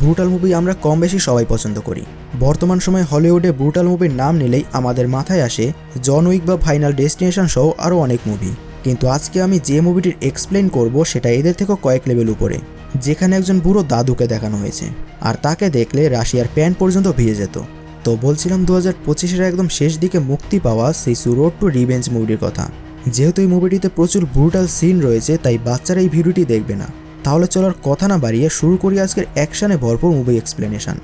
Brutal movie আমরা কম বেশি সবাই পছন্দ করি। বর্তমান সময়ে হলিউডে ব্রুটাল মুভির নাম নিলেই আমাদের মাথায় আসে জন উইক বা ফাইনাল ডেস্টিনেশন সহ আরও অনেক মুভি। কিন্তু আজকে আমি যে মুভিটির এক্সপ্লেন করব সেটা এদের থেকেও কয়েক লেভেল উপরে, যেখানে একজন বুড়ো দাদুকে দেখানো হয়েছে আর তাকে দেখলে রাশিয়ার প্যান্ট পর্যন্ত ভিজে যেত। তো বলছিলাম 2025-এর একদম শেষ দিকে মুক্তি পাওয়া সেই রোড টু রিভেঞ্জ মুভিটির কথা। যেহেতু এই মুভিটিতে প্রচুর ব্রুটাল সিন রয়েছে তাই বাচ্চারা এই ভিডিওটি দেখবে না। তাহলে চলার কথা না বাড়িয়ে শুরু করি আজকের অ্যাকশনে ভরপুর মুভি এক্সপ্লেনেশন।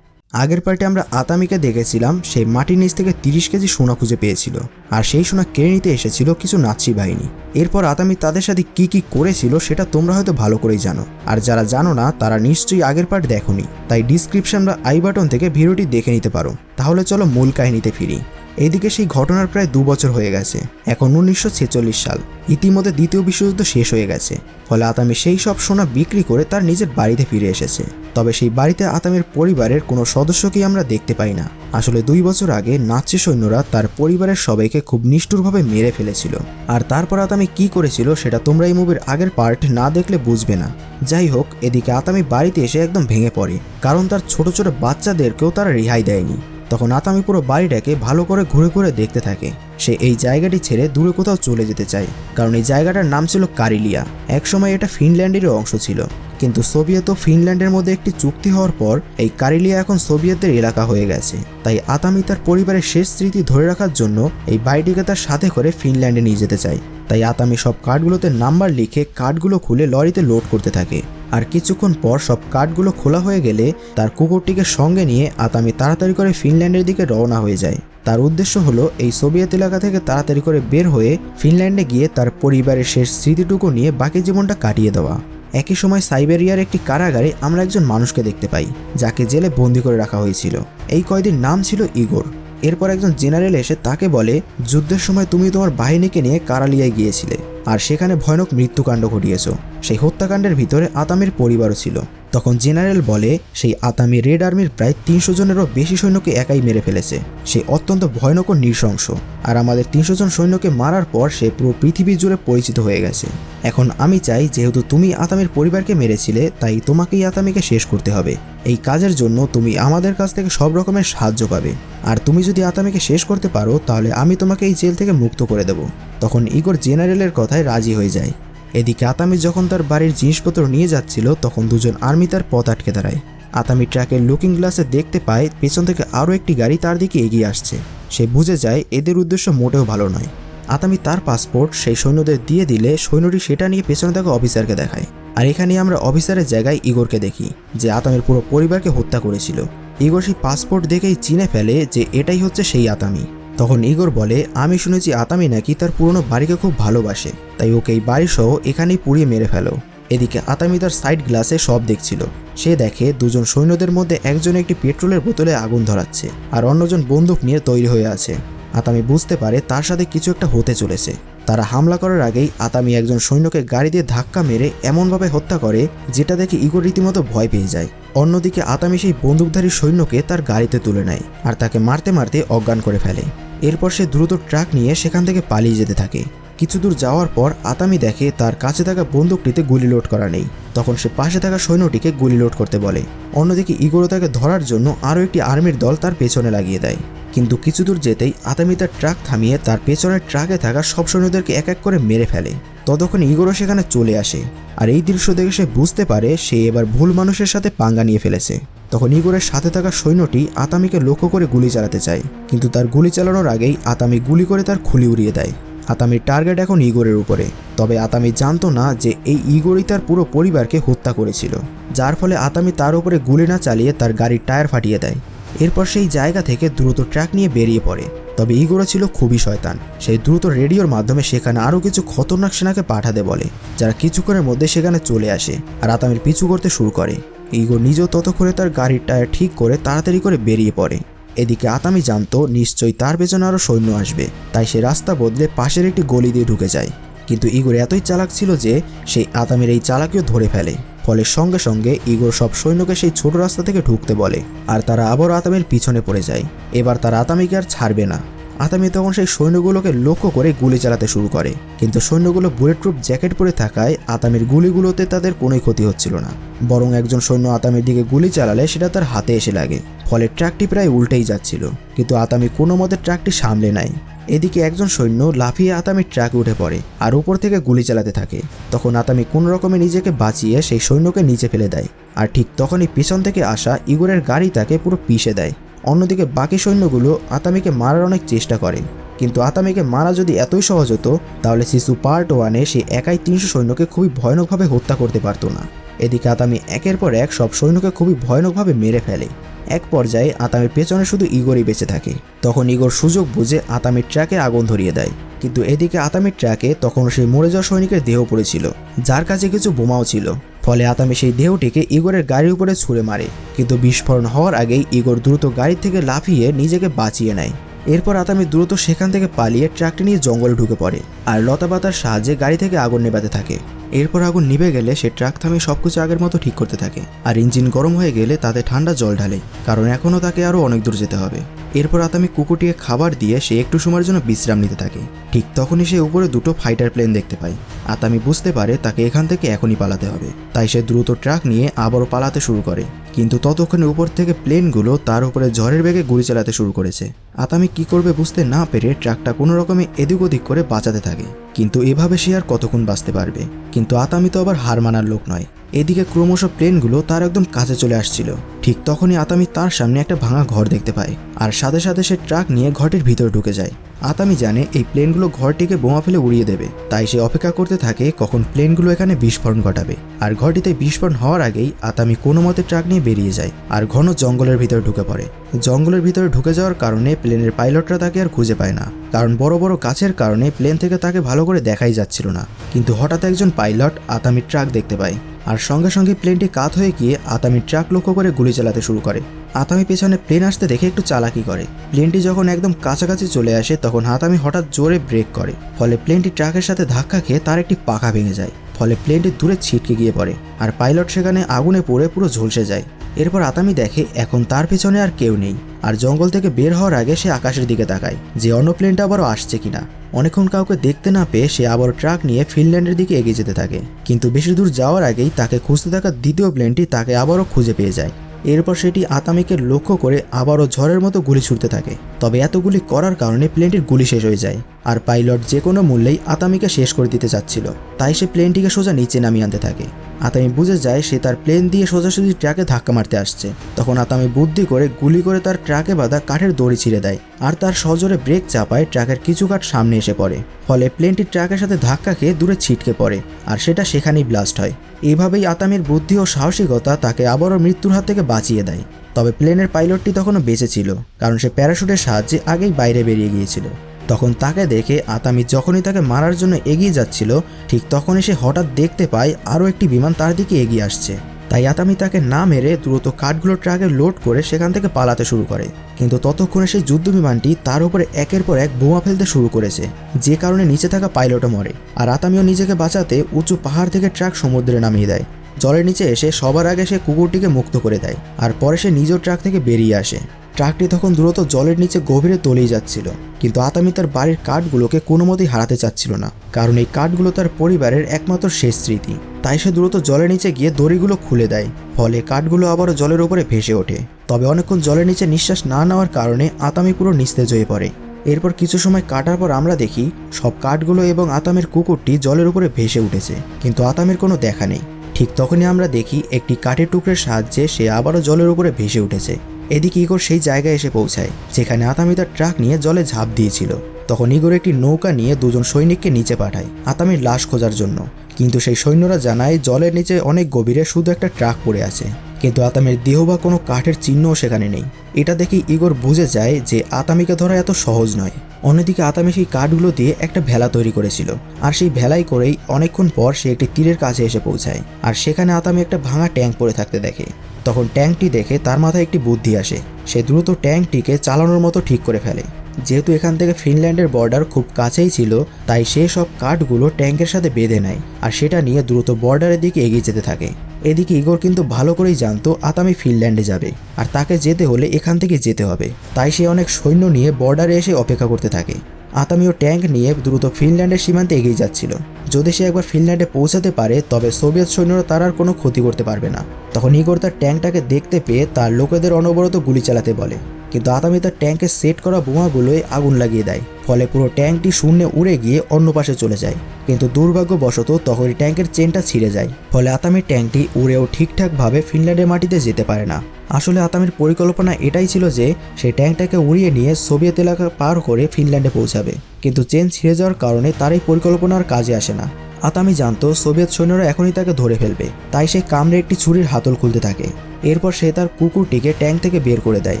আগের পার্টে আমরা আতামিকে দেখেছিলাম সেই মাটির নিচ থেকে 30 কেজি সোনা খুঁজে পেয়েছিল, আর সেই সোনা কেড়ে নিতে এসেছিল কিছু নাৎসি বাহিনী। এরপর আতামি তাদের সাথে কি করেছিল সেটা তোমরা হয়তো ভালো করেই জানো, আর যারা জানো না তারা নিশ্চয়ই আগের পার্ট দেখোনি, তাই ডিসক্রিপশন বা আই বাটন থেকে ভিডিওটি দেখে নিতে পারো। তাহলে চলো মূল কাহিনীতে ফিরি। এইদিকে সেই ঘটনার প্রায় 2 বছর হয়ে গেছে, এখন 1946 সাল। ইতিমধ্যে দ্বিতীয় বিশ্বযুদ্ধ শেষ হয়ে গেছে, ফলে আতামি সেই সব সোনা বিক্রি করে তার নিজের বাড়িতে ফিরে এসেছে। তবে সেই বাড়িতে আতামির পরিবারের কোনো সদস্যকেই আমরা দেখতে পাই না। আসলে 2 বছর আগে নাৎসি সৈন্যরা তার পরিবারের সবাইকে খুব নিষ্ঠুরভাবে মেরে ফেলেছিল, আর তারপর আতামি কি করেছিল সেটা তোমরা এই মুভির আগের পার্ট না দেখলে বুঝবে না। যাই হোক, এদিকে আতামি বাড়িতে এসে একদম ভেঙে পড়ে, কারণ তার ছোট ছোট বাচ্চাদেরকেও তারা রেহাই দেয়নি। তখন আতামি পুরো বাড়িটাকে ভালো করে ঘুরে ঘুরে দেখতে থাকে। সে এই জায়গাটি ছেড়ে দূরে কোথাও চলে যেতে চায়, কারণ এই জায়গাটার নাম ছিল কারিলিয়া। একসময় এটা ফিনল্যান্ডেরও অংশ ছিল, কিন্তু সোভিয়েত ও ফিনল্যান্ডের মধ্যে একটি চুক্তি হওয়ার পর এই কারিলিয়া এখন সোভিয়েতদের এলাকা হয়ে গেছে। তাই আতামি তার পরিবারের শেষ স্মৃতি ধরে রাখার জন্য এই বাড়িটিকে তার সাথে করে ফিনল্যান্ডে নিয়ে যেতে চায়। তাই আতামি সব কার্ডগুলোতে নাম্বার লিখে কার্ডগুলো খুলে লরিতে লোড করতে থাকে। আর কিছুক্ষণ পর সব কার্ডগুলো খোলা হয়ে গেলে তার কুকুরটিকে সঙ্গে নিয়ে আতামি তাড়াতাড়ি করে ফিনল্যান্ডের দিকে রওনা হয়ে যায়। তার উদ্দেশ্য হলো এই সোভিয়েত এলাকা থেকে তাড়াতাড়ি করে বের হয়ে ফিনল্যান্ডে গিয়ে তার পরিবারের শেষ স্মৃতিটুকু নিয়ে বাকি জীবনটা কাটিয়ে দেওয়া। একই সময় সাইবেরিয়ার একটি কারাগারে আমরা একজন মানুষকে দেখতে পাই, যাকে জেলে বন্দি করে রাখা হয়েছিল। এই কয়েদির নাম ছিল ইগোর। এরপর একজন জেনারেল এসে তাকে বলে, যুদ্ধের সময় তুমি তোমার বাহিনীকে নিয়ে কারালিয়ায় গিয়েছিলে আর সেখানে ভয়ানক মৃত্যুকাণ্ড ঘটিয়েছ। সেই হত্যাকাণ্ডের ভিতরে আতামির পরিবারও ছিল। তখন জেনারেল বলে, সেই আতামি রেড আর্মির প্রায় 300 জনেরও বেশি সৈন্যকে একাই মেরে ফেলেছে। সে অত্যন্ত ভয়ানক ও নৃশংস, আর আমাদের 300 জন সৈন্যকে মারার পর সে পুরো পৃথিবী জুড়ে পরিচিত হয়ে গেছে। এখন আমি চাই, যেহেতু তুমি আতামির পরিবারকে মেরেছিলে, তাই তোমাকেই আতামিকে শেষ করতে হবে। এই কাজের জন্য তুমি আমাদের কাছ থেকে সব রকমের সাহায্য পাবে, আর তুমি যদি আতামিকে শেষ করতে পারো তাহলে আমি তোমাকে এই জেল থেকে মুক্ত করে দেব। তখন ইগোর জেনারেলের কথায় রাজি হয়ে যায়। এদিকে আতামি যখন তার বাড়ির জিনিসপত্র নিয়ে যাচ্ছিল তখন দুজন আর্মি তার পথ আটকে দাঁড়ায়। আতামি ট্রাকের লুকিং গ্লাসে দেখতে পায় পেছন থেকে আরও একটি গাড়ি তার দিকে এগিয়ে আসছে। সে বুঝে যায় এদের উদ্দেশ্য মোটেও ভালো নয়। আতামি তার পাসপোর্ট সেই সৈন্যদের দিয়ে দিলে সৈন্যটি সেটা নিয়ে পেছনে থাকা অফিসারকে দেখায়। আর এখানে আমরা অফিসারের জায়গায় ইগোরকে দেখি, যে আতামির পুরো পরিবারকে হত্যা করেছিল। ইগোর সেই পাসপোর্ট দেখেই চিনে ফেলে যে এটাই হচ্ছে সেই আতামি। তখন ইগোর বলে, আমি শুনেছি আতামি নাকি তার পুরনো বাড়িকে খুব ভালোবাসে, তাই ওকে এই বাড়ি সহ এখানেই পুড়িয়ে মেরে ফেলো। এদিকে আতামি তার সাইড গ্লাসে সব দেখছিল। সে দেখে দুজন সৈন্যদের মধ্যে একজন একটি পেট্রোলের বোতলে আগুন ধরাচ্ছে, আর অন্যজন বন্দুক নিয়ে তৈরি হয়ে আছে। আতামি বুঝতে পারে তার সাথে কিছু একটা হতে চলেছে। তারা হামলা করার আগেই আতামি একজন সৈন্যকে গাড়ি দিয়ে ধাক্কা মেরে এমনভাবে হত্যা করে যেটা দেখে ইগোর রীতিমতো ভয় পেয়ে যায়। অন্যদিকে আতামি সেই বন্দুকধারী সৈন্যকে তার গাড়িতে তুলে নেয় আর তাকে মারতে মারতে অজ্ঞান করে ফেলে। এরপর সে দ্রুত ট্রাক নিয়ে সেখান থেকে পালিয়ে যেতে থাকে। কিছু দূর যাওয়ার পর আতামি দেখে তার কাছে থাকা বন্দুকটিতে গুলি লোড করা নেই। তখন সে পাশে থাকা সৈন্যটিকে গুলি লোড করতে বলে। অন্যদিকে ইগোরও তাকে ধরার জন্য আরও একটি আর্মির দল তার পেছনে লাগিয়ে দেয়। কিন্তু কিছু দূর যেতেই আতামি তার ট্রাক থামিয়ে তার পেছনের ট্রাকে থাকা সব সৈন্যদেরকে এক এক করে মেরে ফেলে। ততক্ষণ ইগোরও সেখানে চলে আসে, আর এই দৃশ্য দেখে সে বুঝতে পারে সে এবার ভুল মানুষের সাথে পাঙ্গা নিয়ে ফেলেছে। তখন ইগোরের সাথে থাকা সৈন্যটি আতামিকে লক্ষ্য করে গুলি চালাতে চায়, কিন্তু তার গুলি চালানোর আগেই আতামি গুলি করে তার খুলি উড়িয়ে দেয়। আতামির টার্গেট এখন ইগোরের উপরে। তবে আতামি জানতো না যে এই ইগোরই তার পুরো পরিবারকে হত্যা করেছিল, যার ফলে আতামি তার উপরে গুলি না চালিয়ে তার গাড়ির টায়ার ফাটিয়ে দেয়। এরপর সেই জায়গা থেকে দ্রুত ট্রাক নিয়ে বেরিয়ে পড়ে। তবে ইগোরা ছিল খুবই শয়তান। সেই দ্রুত রেডিওর মাধ্যমে সেখানে আরও কিছু খতরনাক সেনাকে পাঠাতে বলে, যারা কিছুক্ষণের মধ্যে সেখানে চলে আসে আর আতামির পিছু করতে শুরু করে। ইগোর নিজেও ততক্ষণে তার গাড়ির টায়ার ঠিক করে তাড়াতাড়ি করে বেরিয়ে পড়ে। এদিকে আতামি জানতো নিশ্চয়ই তার পেছনে আরও সৈন্য আসবে, তাই সে রাস্তা বদলে পাশের একটি গলি দিয়ে ঢুকে যায়। কিন্তু ইগোর এতই চালাক ছিল যে সেই আতামির এই চালাকিও ধরে ফেলে। ফলে সঙ্গে সঙ্গে ইগোর সব সৈন্যকে সেই ছোট রাস্তা থেকে ঢুকতে বলে, আর তারা আবার আতামির পিছনে পড়ে যায়। এবার তারা আতামিকে আর ছাড়বে না। আতামি তখন সেই সৈন্যগুলোকে লক্ষ্য করে গুলি চালাতে শুরু করে, কিন্তু সৈন্যগুলো বুলেট প্রুফ জ্যাকেট পরে থাকায় আতামির গুলিগুলোতে তাদের কোনোই ক্ষতি হচ্ছিল না। বরং একজন সৈন্য আতামির দিকে গুলি চালালে সেটা তার হাতে এসে লাগে, ফলে ট্রাকটি প্রায় উল্টেই যাচ্ছিল, কিন্তু আতামি কোনো মতে ট্রাকটি সামলে নেয়। এদিকে একজন সৈন্য লাফিয়ে আতামির ট্রাকে উঠে পড়ে আর উপর থেকে গুলি চালাতে থাকে। তখন আতামি কোনো রকমে নিজেকে বাঁচিয়ে সেই সৈন্যকে নিচে ফেলে দেয়, আর ঠিক তখনই পিছন থেকে আসা ইগোরের গাড়ি তাকে পুরো পিষে দেয়। অন্যদিকে বাকি সৈন্যগুলো আতামিকে মারার অনেক চেষ্টা করে, কিন্তু আতামিকে মারা যদি এতই সহজ হতো তাহলে শিশু পার্ট 1-এ সে একাই 300 সৈন্যকে খুবই ভয়ানকভাবে হত্যা করতে পারতো না। এদিকে আতামি একের পর এক সব সৈন্যকে খুবই ভয়ানকভাবে মেরে ফেলে। এক পর্যায়ে আতামির পেছনে শুধু ইগোরই বেঁচে থাকে। তখন ইগোর সুযোগ বুঝে আতামির ট্রাকে আগুন ধরিয়ে দেয়, কিন্তু এদিকে আতামির ট্রাকে তখন সেই মরে যাওয়া সৈনিকের দেহ পড়েছিল, যার কাছে কিছু বোমাও ছিল। ফলে আতামি সেই দেহটিকে ইগোরের গাড়ির উপরে ছুঁড়ে মারে, কিন্তু বিস্ফোরণ হওয়ার আগেই ইগোর দ্রুত গাড়ি থেকে লাফিয়ে নিজেকে বাঁচিয়ে নেয়। এরপর আতামি দ্রুত সেখান থেকে পালিয়ে ট্রাকটি নিয়ে জঙ্গলে ঢুকে পড়ে আর লতাপাতার সাহায্যে গাড়ি থেকে আগুন নেভাতে থাকে। এরপর আগুন নিভে গেলে সে ট্রাক থামিয়ে সবকিছু আগের মতো ঠিক করতে থাকে, আর ইঞ্জিন গরম হয়ে গেলে তাতে ঠান্ডা জল ঢালে, কারণ এখনও তাকে আরও অনেক দূর যেতে হবে। এরপর আতামি কুকুরটিকে খাবার দিয়ে সে একটু সময়ের জন্য বিশ্রাম নিতে থাকে। ঠিক তখনই সে উপরে দুটো ফাইটার প্লেন দেখতে পায়। আতামি বুঝতে পারে তাকে এখান থেকে এখনই পালাতে হবে, তাই সে দ্রুত ট্রাক নিয়ে আবারও পালাতে শুরু করে। কিন্তু ততক্ষণে উপর থেকে প্লেনগুলো তার উপরে ঝড়ের বেগে গুলি চালাতে শুরু করেছে। আতামি কি করবে বুঝতে না পেরে ট্রাকটা কোনো রকমে এদিক ওদিক করে বাঁচাতে থাকে, কিন্তু এভাবে সে আর কতক্ষণ বাঁচতে পারবে। কিন্তু আতামি তো আবার হার মানার লোক নয়। এদিকে ক্রমশ প্লেনগুলো তার একদম কাছে চলে আসছিল। ঠিক তখনই আতামি তার সামনে একটা ভাঙা ঘর দেখতে পায়, আর সাথে সাথে সে ট্রাক নিয়ে ঘরটির ভিতরে ঢুকে যায়। আতামি জানে এই প্লেনগুলো ঘরটিকে বোমা ফেলে উড়িয়ে দেবে, তাই সে অপেক্ষা করতে থাকে কখন প্লেনগুলো এখানে বিস্ফোরণ ঘটাবে। আর ঘরটিতে বিস্ফোরণ হওয়ার আগেই আতামি কোনো মতে ট্রাক নিয়ে বেরিয়ে যায় আর ঘন জঙ্গলের ভিতরে ঢুকে পড়ে। জঙ্গলের ভিতরে ঢুকে যাওয়ার কারণে প্লেনের পাইলটরা তাকে আর খুঁজে পায় না, কারণ বড় বড় গাছের কারণে প্লেন থেকে তাকে ভালো করে দেখাই যাচ্ছিল না। কিন্তু হঠাৎ একজন পাইলট আতামির ট্রাক দেখতে পায়, আর সঙ্গে সঙ্গে প্লেনটি কাত হয়ে গিয়ে আতামির ট্রাক লক্ষ্য করে গুলি চালাতে শুরু করে। আতামি পেছনে প্লেন আসতে দেখে একটু চালাকি করে। প্লেনটি যখন একদম কাছাকাছি চলে আসে তখন আতামি হঠাৎ জোরে ব্রেক করে, ফলে প্লেনটি ট্রাকের সাথে ধাক্কা খেয়ে তার একটি পাখা ভেঙে যায়, ফলে প্লেনটি দূরে ছিটকে গিয়ে পড়ে আর পাইলট সেখানে আগুনে পড়ে পুরো ঝলসে যায়। এরপর আতামি দেখে এখন তার পেছনে আর কেউ নেই, আর জঙ্গল থেকে বের হওয়ার আগে সে আকাশের দিকে তাকায় যে অন্য প্লেনটা আবারও আসছে কিনা। অনেকক্ষণ কাউকে দেখতে না পেয়ে সে আবার ট্রাক নিয়ে ফিনল্যান্ডের দিকে এগিয়ে যেতে থাকে, কিন্তু বেশি দূর যাওয়ার আগেই তাকে খুঁজতে থাকা দ্বিতীয় প্লেনটি তাকে আবারও খুঁজে পেয়ে যায়। এরপর সেটি আতামিকে লক্ষ্য করে আবারও ঝড়ের মতো গুলি ছুটতে থাকে, তবে এত গুলি করার কারণে প্লেনটির গুলি শেষ হয়ে যায়, আর পাইলট যে কোনো মূল্যেই আতামিকে শেষ করে দিতে চাচ্ছিল, তাই সে প্লেনটিকে সোজা নিচে নামিয়ে আনতে থাকে। আতামি বুঝে যায় সে তার প্লেন দিয়ে সোজাসুজি ট্রাকে ধাক্কা মারতে আসছে। তখন আতামি বুদ্ধি করে গুলি করে তার ট্রাকে বাঁধা কাঠের দড়ি ছিঁড়ে দেয়, আর তার সজোরে ব্রেক চাপায় ট্রাকের কিছু কাঠ সামনে এসে পড়ে, ফলে প্লেনটি ট্রাকের সাথে ধাক্কা খেয়ে দূরে ছিটকে পড়ে, আর সেটা সেখানেই ব্লাস্ট হয়। এইভাবেই আতামির বুদ্ধি ও সাহসিকতা তাকে আবারও মৃত্যুর হাত থেকে বাঁচিয়ে দেয়। তবে প্লেনের পাইলটটি তখনও বেঁচে ছিল, কারণ সে প্যারাশুটের সাহায্যে আগেই বাইরে বেরিয়ে গিয়েছিল। তখন তাকে দেখে আতামি যখনই তাকে মারার জন্য এগিয়ে যাচ্ছিল, ঠিক তখনই সে হঠাৎ দেখতে পায় আরও একটি বিমান তার দিকে এগিয়ে আসছে। তাই আতামি তাকে না মেরে দ্রুত কাঠগুলো ট্রাকে লোড করে সেখান থেকে পালাতে শুরু করে। কিন্তু ততক্ষণে সেই যুদ্ধ বিমানটি তার উপরে একের পর এক বোমা ফেলতে শুরু করেছে, যে কারণে নিচে থাকা পাইলটও মরে। আর আতামিও নিজেকে বাঁচাতে উঁচু পাহাড় থেকে ট্রাক সমুদ্রে নামিয়ে দেয়। জলের নিচে এসে সবার আগে সে কুকুরটিকে মুক্ত করে দেয়, আর পরে সে নিজেও ট্রাক থেকে বেরিয়ে আসে। ট্রাকটি তখন দ্রুত জলের নিচে গভীরে তলিয়ে যাচ্ছিল, কিন্তু আতামি তার বাড়ির কাঠগুলোকে কোনো মতেই হারাতে চাচ্ছিল না, কারণ এই কাঠগুলো তার পরিবারের একমাত্র শেষ স্মৃতি। তাই সে দ্রুত জলের নিচে গিয়ে দড়িগুলো খুলে দেয়, ফলে কাঠগুলো আবারও জলের উপরে ভেসে ওঠে। তবে অনেকক্ষণ জলের নিচে নিঃশ্বাস না নেওয়ার কারণে আতামি পুরো নিস্তেজ হয়ে পড়ে। এরপর কিছু সময় কাটার পর আমরা দেখি সব কাঠগুলো এবং আতামের কুকুরটি জলের উপরে ভেসে উঠেছে, কিন্তু আতামের কোনো দেখা নেই। ঠিক তখনই আমরা দেখি একটি কাঠের টুকরের সাহায্যে সে আবারও জলের উপরে ভেসে উঠেছে। এদিকে ইগোর সেই জায়গায় এসে পৌঁছায় যেখানে আতামি তার ট্রাক নিয়ে জলে ঝাঁপ দিয়েছিল। তখন ইগোর একটি নৌকা নিয়ে দুজন সৈনিককে নিচে পাঠায় আতামির লাশ খোঁজার জন্য, কিন্তু সেই সৈন্যরা জানায় জলের নিচে অনেক গভীরে শুধু একটা ট্রাক পড়ে আছে, কিন্তু আতামির দেহ বা কোনো কাঠের চিহ্নও সেখানে নেই। এটা দেখে ইগোর বুঝে যায় যে আতামিকে ধরা এত সহজ নয়। অন্যদিকে আতামি সেই কাঠগুলো দিয়ে একটা ভেলা তৈরি করেছিল, আর সেই ভেলাই করেই অনেকক্ষণ পর সে একটি তীরের কাছে এসে পৌঁছায়, আর সেখানে আতামি একটা ভাঙা ট্যাঙ্ক পড়ে থাকতে দেখে। তখন ট্যাঙ্কটি দেখে তার মাথায় একটি বুদ্ধি আসে, সে দ্রুত ট্যাঙ্কটিকে চালানোর মতো ঠিক করে ফেলে। যেহেতু এখান থেকে ফিনল্যান্ডের বর্ডার খুব কাছেই ছিল, তাই সে সব কাঠগুলো ট্যাঙ্কের সাথে বেঁধে নেয় আর সেটা নিয়ে দ্রুত বর্ডারের দিকে এগিয়ে যেতে থাকে। এদিকে ইগোর কিন্তু ভালো করেই জানতো আতামি ফিনল্যান্ডে যাবে, আর তাকে যেতে হলে এখান থেকে যেতে হবে। তাই সে অনেক সৈন্য নিয়ে বর্ডারে এসে অপেক্ষা করতে থাকে। আতামিও ট্যাঙ্ক নিয়ে দ্রুত ফিনল্যান্ডের সীমান্তে এগিয়ে যাচ্ছিল। যদি সে একবার ফিনল্যান্ডে পৌঁছাতে পারে তবে সোভিয়েত সৈন্যরা তার আর কোনো ক্ষতি করতে পারবে না। তখন ইগোর তার ট্যাঙ্কটাকে দেখতে পেয়ে তার লোকেদের অনবরত গুলি চালাতে বলে, কিন্তু আতামি তার ট্যাঙ্কে সেট করা বোমাগুলোয় আগুন লাগিয়ে দেয়। ফলে পুরো ট্যাঙ্কটি শূন্যে উড়ে গিয়ে অন্য পাশে চলে যায়। কিন্তু দুর্ভাগ্যবশত তখনই ট্যাঙ্কের চেনটা ছিঁড়ে যায়। ফলে আতামির ট্যাঙ্কটি উড়েও ঠিকঠাকভাবে ফিনল্যান্ডের মাটিতে যেতে পারে না। আসলে আতামির পরিকল্পনা এটাই ছিল যে সেই ট্যাঙ্কটাকে উড়িয়ে নিয়ে সোভিয়েত এলাকা পার করে ফিনল্যান্ডে পৌঁছাবে, কিন্তু চেন ছিঁড়ে যাওয়ার কারণে তার এই পরিকল্পনা আর কাজে আসে না। আতামি জানতো সোভিয়েত সৈন্যরা এখনই তাকে ধরে ফেলবে, তাই সে কামড়ে একটি ছুরির হাতল খুলতে থাকে। এরপর সে তার কুকুরটিকে ট্যাঙ্ক থেকে বের করে দেয়,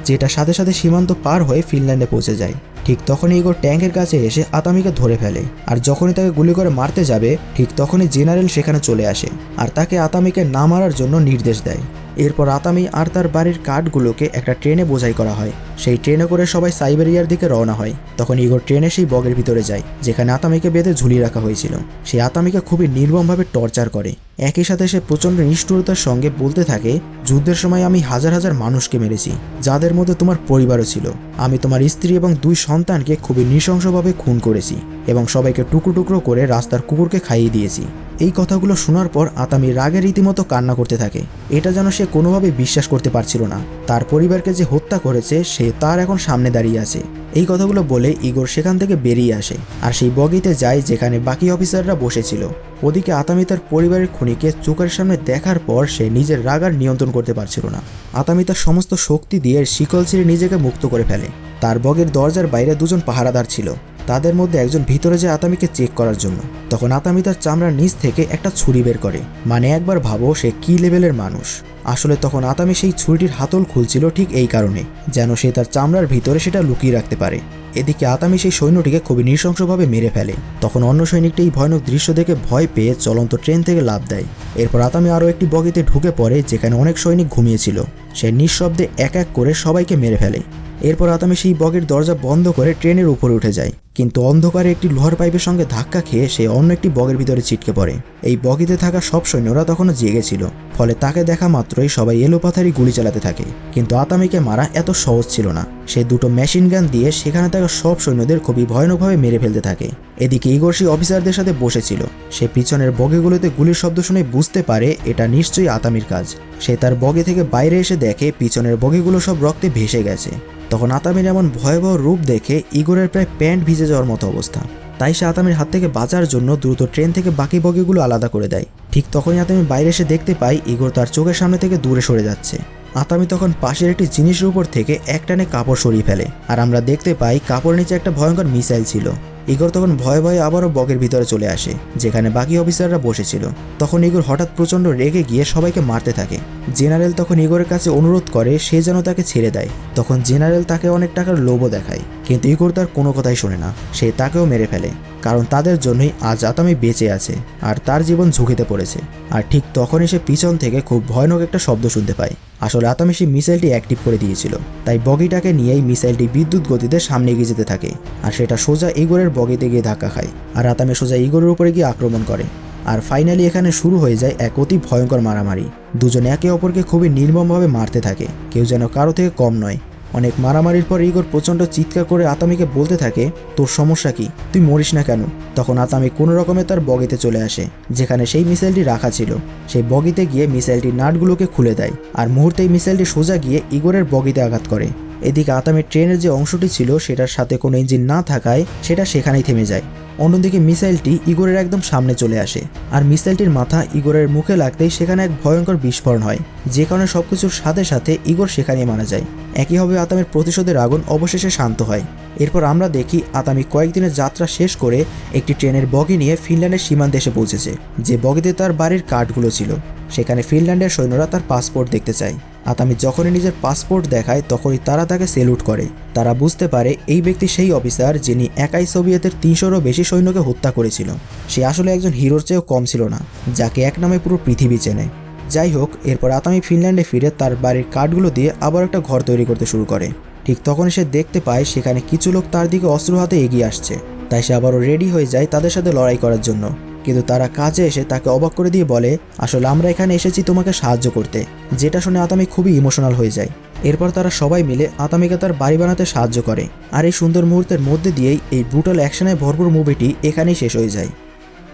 যেটা সাথে সাথে সীমান্ত পার হয়ে ফিনল্যান্ডে পৌঁছে যায়। ঠিক তখনই ইগোর ট্যাঙ্কের কাছে এসে আতামিকে ধরে ফেলে, আর যখনই তাকে গুলি করে মারতে যাবে ঠিক তখনই জেনারেল সেখানে চলে আসে আর তাকে আতামিকে না মারার জন্য নির্দেশ দেয়। এরপর আতামি আর তার বাড়ির কাঠগুলোকে একটা ট্রেনে বোঝাই করা হয়। সেই ট্রেনে করে সবাই সাইবেরিয়ার দিকে রওনা হয়। তখন ইগোর ট্রেনে সেই বগের ভিতরে যায় যেখানে আতামিকে বেঁধে ঝুলিয়ে রাখা হয়েছিল। সে আতামিকে খুবই নির্মমভাবে টর্চার করে। একই সাথে সে প্রচণ্ড নিষ্ঠুরতার সঙ্গে বলতে থাকে, যুদ্ধের সময় আমি হাজার হাজার মানুষকে মেরেছি, যাদের মধ্যে তোমার পরিবারও ছিল। আমি তোমার স্ত্রী এবং 2 সন্তানকে খুবই নৃশংসভাবে খুন করেছি এবং সবাইকে টুকরো টুকরো করে রাস্তার কুকুরকে খাইয়ে দিয়েছি। এই কথাগুলো শোনার পর আতামি রাগে রীতিমতো কান্না করতে থাকে। এটা যেন সে কোনোভাবেই বিশ্বাস করতে পারছিল না। তার পরিবারকে যে হত্যা করেছে সে তার এখন সামনে দাঁড়িয়ে আছে। এই কথাগুলো বলে ইগোর সেখান থেকে বেরিয়ে আসে আর সেই বগিতে যায় যেখানে বাকি অফিসাররা বসেছিল। ওদিকে আতামি তার পরিবারের খুনিকে চোখের সামনে দেখার পর সে নিজের রাগ আর নিয়ন্ত্রণ করতে পারছিল না। আতামি তার সমস্ত শক্তি দিয়ে শিকল ছিঁড়ে নিজেকে মুক্ত করে ফেলে। তার বগের দরজার বাইরে 2 জন পাহারাদার ছিল। তাদের মধ্যে একজন ভিতরে যায় আতামিকে চেক করার জন্য। তখন আতামি তার চামড়ার নিচ থেকে একটা ছুরি বের করে। মানে একবার ভাবো সে কি লেভেলের মানুষ। আসলে তখন আতামি সেই ছুরিটির হাতল খুলছিল ঠিক এই কারণে, যেন সে তার চামড়ার ভিতরে সেটা লুকিয়ে রাখতে পারে। এদিকে আতামি সেই সৈন্যটিকে খুবই নৃশংসভাবে মেরে ফেলে। তখন অন্য সৈনিকটি এই ভয়ানক দৃশ্য দেখে ভয় পেয়ে চলন্ত ট্রেন থেকে লাফ দেয়। এরপর আতামি আরও একটি বগিতে ঢুকে পড়ে যেখানে অনেক সৈনিক ঘুমিয়েছিল। সে নিঃশব্দে এক এক করে সবাইকে মেরে ফেলে। এরপর আতামি সেই বগির দরজা বন্ধ করে ট্রেনের উপরে উঠে যায়, কিন্তু অন্ধকারে একটি লোহার পাইপের সঙ্গে ধাক্কা খেয়ে সে অন্য একটি বগের ভিতরে ছিটকে পড়ে। এই বগিতে থাকা সব সৈন্যরা তখনও জেগেছিল। ফলে তাকে দেখা মাত্রই সবাই এলোপাথারি গুলি চালাতে থাকে, কিন্তু আতামিকে মারা এত সহজ ছিল না। সে 2টো মেশিন গান দিয়ে সেখানে থাকা সব সৈন্যদের খুবই ভয়ানকভাবে মেরে ফেলতে থাকে। এদিকে ইগোর সেই অফিসারদের সাথে বসেছিল। সে পিছনের বগিগুলোতে গুলির শব্দ শুনে বুঝতে পারে এটা নিশ্চয়ই আতামির কাজ। সে তার বগি থেকে বাইরে এসে দেখে পিছনের বগিগুলো সব রক্তে ভেসে গেছে। তখন আতামির এমন ভয়াবহ রূপ দেখে ইগোরের প্রায় প্যান্ট ভিজে যাওয়ার মতো অবস্থা। তাই সে আতামির হাত থেকে বাঁচার জন্য দ্রুত ট্রেন থেকে বাকি বগিগুলো আলাদা করে দেয়। ঠিক তখনই আতামি বাইরে এসে দেখতে পায় ইগোর তার চোখের সামনে থেকে দূরে সরে যাচ্ছে। আতামি তখন পাশের একটি জিনিসের উপর থেকে একটানে কাপড় সরিয়ে ফেলে, আর আমরা দেখতে পাই কাপড়ের নিচে একটা ভয়ঙ্কর মিসাইল ছিল। ইগোর তখন ভয়ে ভয়ে আবারও বগের ভিতরে চলে আসে যেখানে বাকি অফিসাররা বসেছিল। তখন ইগোর হঠাৎ প্রচণ্ড রেগে গিয়ে সবাইকে মারতে থাকে। জেনারেল তখন ইগোরের কাছে অনুরোধ করে সে যেন তাকে ছেড়ে দেয়। তখন জেনারেল তাকে অনেক টাকার লোভও দেখায়, কিন্তু ইগোর তার কোনো কথাই শোনে না। সে তাকেও মেরে ফেলে, কারণ তাদের জন্যই আজ আতামি বেঁচে আছে আর তার জীবন ঝুঁকিতে পড়েছে। আর ঠিক তখনই সে পিছন থেকে খুব ভয়ানক একটা শব্দ শুনতে পায়। আসলে আতামি সেই মিসাইলটি অ্যাক্টিভ করে দিয়েছিল, তাই বগিটাকে নিয়েই মিসাইলটি বিদ্যুৎ গতিতে সামনে এগিয়ে যেতে থাকে। আর সেটা সোজা ইগোরের বগিতে গিয়ে ধাক্কা খায়, আর আতামি সোজা ইগোরের উপরে গিয়ে আক্রমণ করে। আর ফাইনালি এখানে শুরু হয়ে যায় এক অতি ভয়ঙ্কর মারামারি। দুজনে একে অপরকে খুবই নির্মমভাবে মারতে থাকে, কেউ যেন কারো থেকে কম নয়। অনেক মারামারির পর ইগোর প্রচণ্ড চিৎকার করে আতামিকে বলতে থাকে, তোর সমস্যা কি, তুই মরিস না কেন? তখন আতামি কোনো রকমে তার বগিতে চলে আসে যেখানে সেই মিসাইলটি রাখা ছিল। সেই বগিতে গিয়ে মিসাইলটির নাটগুলোকে খুলে দেয়, আর মুহূর্তেই মিসাইলটি সোজা গিয়ে ইগোরের বগিতে আঘাত করে। এদিকে আতামির ট্রেনের যে অংশটি ছিল সেটার সাথে কোনো ইঞ্জিন না থাকায় সেটা সেখানেই থেমে যায়। অন্যদিকে মিসাইলটি ইগোরের একদম সামনে চলে আসে, আর মিসাইলটির মাথা ইগোরের মুখে লাগতেই সেখানে এক ভয়ঙ্কর বিস্ফোরণ হয়, যে কারণে সবকিছুর সাথে সাথে ইগোর সেখানেই মারা যায়। একইভাবে আতামির প্রতিশোধের আগুন অবশেষে শান্ত হয়। এরপর আমরা দেখি আতামি কয়েকদিনের যাত্রা শেষ করে একটি ট্রেনের বগি নিয়ে ফিনল্যান্ডের সীমান্তে এসে পৌঁছেছে। যে বগিতে তার বাড়ির কার্ডগুলো ছিল সেখানে ফিনল্যান্ডের সৈন্যরা তার পাসপোর্ট দেখতে চায়। আতামি যখনই নিজের পাসপোর্ট দেখায় তখনই তারা তাকে সেলুট করে। তারা বুঝতে পারে এই ব্যক্তি সেই অফিসার যিনি একাই সোভিয়েতের 300-রও বেশি সৈন্যকে হত্যা করেছিল। সে আসলে একজন হিরোর চেয়েও কম ছিল না, যাকে এক নামে পুরো পৃথিবী চেনে। যাই হোক, এরপর আতামি ফিনল্যান্ডে ফিরে তার বাড়ির কার্ডগুলো দিয়ে আবার একটা ঘর তৈরি করতে শুরু করে। ঠিক তখন সে দেখতে পায় সেখানে কিছু লোক তার দিকে অস্ত্র হাতে এগিয়ে আসছে, তাই সে আবারও রেডি হয়ে যায় তাদের সাথে লড়াই করার জন্য। কিন্তু তারা কাজে এসে তাকে অবাক করে দিয়ে বলে, আসলে আমরা এখানে এসেছি তোমাকে সাহায্য করতে। যেটা শুনে আতামি খুবই ইমোশনাল হয়ে যায়। এরপর তারা সবাই মিলে আতামিকে তার বাড়ি বানাতে সাহায্য করে। আর এই সুন্দর মুহূর্তের মধ্যে দিয়েই এই ব্রুটাল অ্যাকশনে ভরপুর মুভিটি এখানেই শেষ হয়ে যায়।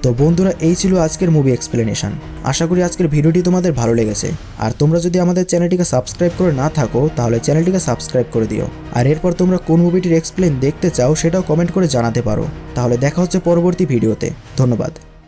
তো বন্ধুরা, এই ছিল আজকের মুভি এক্সপ্লেনেশন। আশা করি আজকের ভিডিওটি তোমাদের ভালো লেগেছে। আর তোমরা যদি আমাদের চ্যানেলটিকে সাবস্ক্রাইব করে না থাকো তাহলে চ্যানেলটিকে সাবস্ক্রাইব করে দিও। আর এরপর তোমরা কোন মুভিটির এক্সপ্লেন দেখতে চাও সেটাও কমেন্ট করে জানাতে পারো। তাহলে দেখা হচ্ছে পরবর্তী ভিডিওতে। ধন্যবাদ।